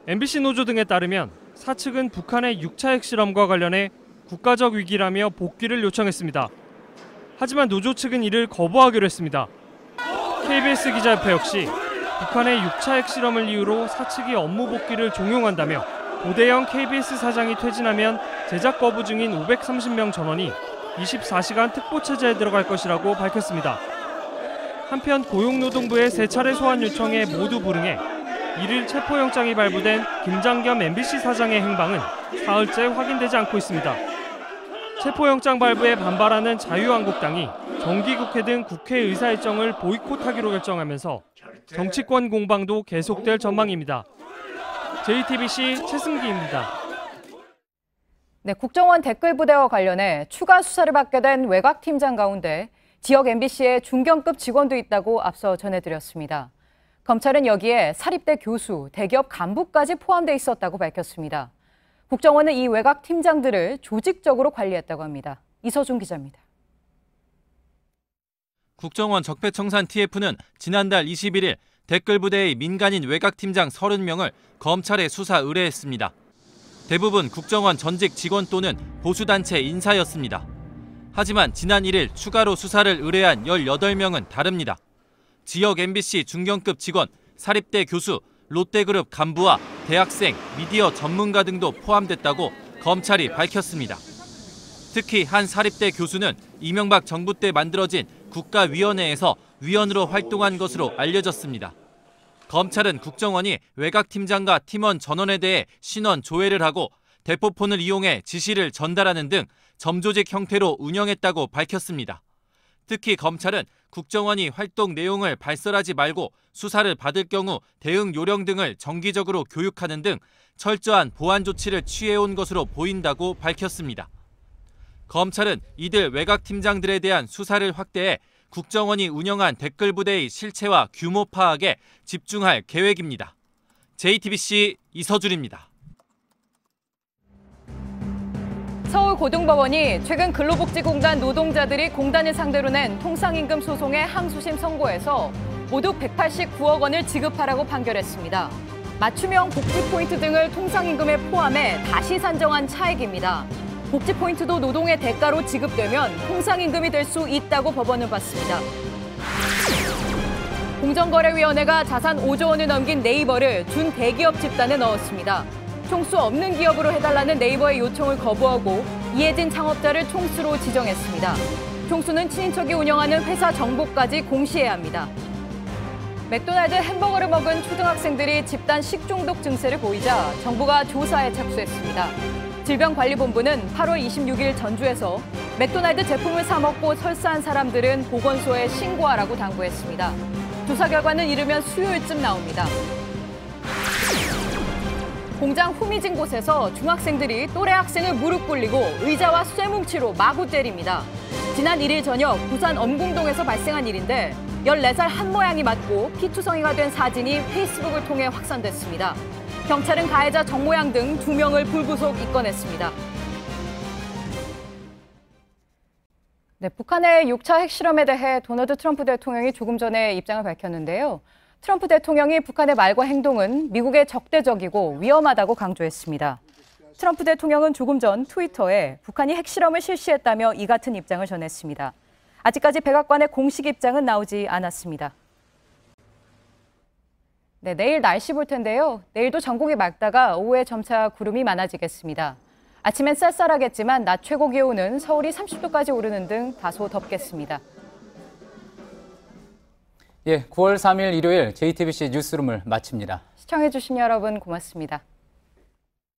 MBC 노조 등에 따르면 사측은 북한의 6차 핵실험과 관련해 국가적 위기라며 복귀를 요청했습니다. 하지만 노조 측은 이를 거부하기로 했습니다. KBS 기자협회 역시 북한의 6차 핵실험을 이유로 사측이 업무 복귀를 종용한다며 오대영 KBS 사장이 퇴진하면 제작 거부 중인 530명 전원이 24시간 특보체제에 들어갈 것이라고 밝혔습니다. 한편 고용노동부의 3차례 소환 요청에 모두 불응해 1일 체포영장이 발부된 김장겸 MBC 사장의 행방은 사흘째 확인되지 않고 있습니다. 체포영장 발부에 반발하는 자유한국당이 정기국회 등 국회 의사 일정을 보이콧하기로 결정하면서 정치권 공방도 계속될 전망입니다. JTBC 최승기입니다. 네, 국정원 댓글부대와 관련해 추가 수사를 받게 된 외곽팀장 가운데 지역 MBC의 중견급 직원도 있다고 앞서 전해드렸습니다. 검찰은 여기에 사립대 교수, 대기업 간부까지 포함돼 있었다고 밝혔습니다. 국정원은 이 외곽팀장들을 조직적으로 관리했다고 합니다. 이서준 기자입니다. 국정원 적폐청산 TF는 지난달 21일 댓글부대의 민간인 외곽팀장 30명을 검찰에 수사 의뢰했습니다. 대부분 국정원 전직 직원 또는 보수단체 인사였습니다. 하지만 지난 1일 추가로 수사를 의뢰한 18명은 다릅니다. 지역 MBC 중견급 직원, 사립대 교수, 롯데그룹 간부와 대학생, 미디어 전문가 등도 포함됐다고 검찰이 밝혔습니다. 특히 한 사립대 교수는 이명박 정부 때 만들어진 국가위원회에서 위원으로 활동한 것으로 알려졌습니다. 검찰은 국정원이 외곽팀장과 팀원 전원에 대해 신원 조회를 하고 대포폰을 이용해 지시를 전달하는 등 점조직 형태로 운영했다고 밝혔습니다. 특히 검찰은 국정원이 활동 내용을 발설하지 말고 수사를 받을 경우 대응 요령 등을 정기적으로 교육하는 등 철저한 보안 조치를 취해온 것으로 보인다고 밝혔습니다. 검찰은 이들 외곽팀장들에 대한 수사를 확대해 국정원이 운영한 댓글부대의 실체와 규모 파악에 집중할 계획입니다. JTBC 이서준입니다. 서울고등법원이 최근 근로복지공단 노동자들이 공단을 상대로 낸 통상임금 소송의 항소심 선고에서 모두 189억 원을 지급하라고 판결했습니다. 맞춤형 복지 포인트 등을 통상임금에 포함해 다시 산정한 차액입니다. 복지 포인트도 노동의 대가로 지급되면 통상임금이 될 수 있다고 법원은 봤습니다. 공정거래위원회가 자산 5조 원을 넘긴 네이버를 준대기업 집단에 넣었습니다. 총수 없는 기업으로 해달라는 네이버의 요청을 거부하고 이해진 창업자를 총수로 지정했습니다. 총수는 친인척이 운영하는 회사 정보까지 공시해야 합니다. 맥도날드 햄버거를 먹은 초등학생들이 집단 식중독 증세를 보이자 정부가 조사에 착수했습니다. 질병관리본부는 8월 26일 전주에서 맥도날드 제품을 사 먹고 설사한 사람들은 보건소에 신고하라고 당부했습니다. 조사 결과는 이르면 수요일쯤 나옵니다. 공장 후미진 곳에서 중학생들이 또래 학생을 무릎 꿇리고 의자와 쇠뭉치로 마구 때립니다. 지난 1일 저녁 부산 엄궁동에서 발생한 일인데 14살 한 모양이 맞고 피투성이가 된 사진이 페이스북을 통해 확산됐습니다. 경찰은 가해자 정모양 등 2명을 불구속 입건했습니다. 네, 북한의 6차 핵실험에 대해 도널드 트럼프 대통령이 조금 전에 입장을 밝혔는데요. 트럼프 대통령이 북한의 말과 행동은 미국에 적대적이고 위험하다고 강조했습니다. 트럼프 대통령은 조금 전 트위터에 북한이 핵실험을 실시했다며 이 같은 입장을 전했습니다. 아직까지 백악관의 공식 입장은 나오지 않았습니다. 네, 내일 날씨 볼 텐데요. 내일도 전국이 맑다가 오후에 점차 구름이 많아지겠습니다. 아침엔 쌀쌀하겠지만 낮 최고 기온은 서울이 30도까지 오르는 등 다소 덥겠습니다. 예, 9월 3일 일요일 JTBC 뉴스룸을 마칩니다. 시청해주신 여러분 고맙습니다.